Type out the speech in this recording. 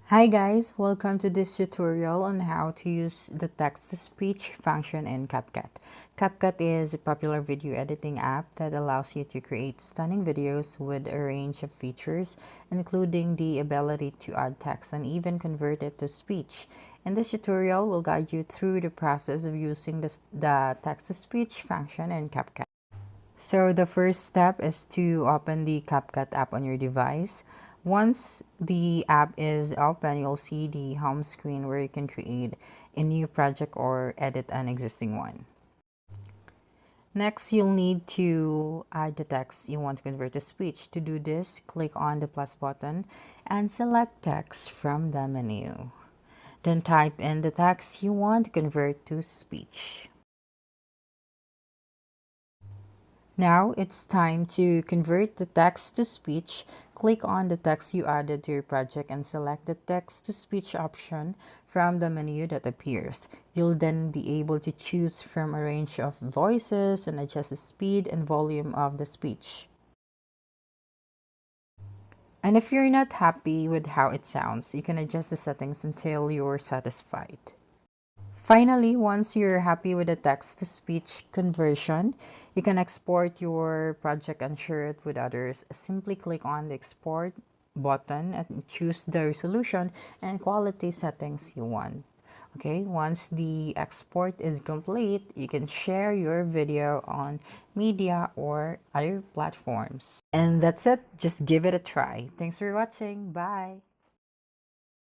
Hi guys, welcome to this tutorial on how to use the text-to-speech function in Capcut. Capcut is a popular video editing app that allows you to create stunning videos with a range of features, including the ability to add text and even convert it to speech. In this tutorial, we'll guide you through the process of using the text-to-speech function in Capcut. So the first step is to open the Capcut app on your device. Once the app is open, you'll see the home screen where you can create a new project or edit an existing one. Next, you'll need to add the text you want to convert to speech. To do this, click on the plus button and select text from the menu. Then type in the text you want to convert to speech. Now it's time to convert the text to speech. Click on the text you added to your project and select the text to speech option from the menu that appears. You'll then be able to choose from a range of voices and adjust the speed and volume of the speech. And if you're not happy with how it sounds, you can adjust the settings until you're satisfied. Finally, once you're happy with the text-to-speech conversion, you can export your project and share it with others. Simply click on the export button and choose the resolution and quality settings you want. Okay, once the export is complete, you can share your video on media or other platforms. And that's it. Just give it a try. Thanks for watching. Bye.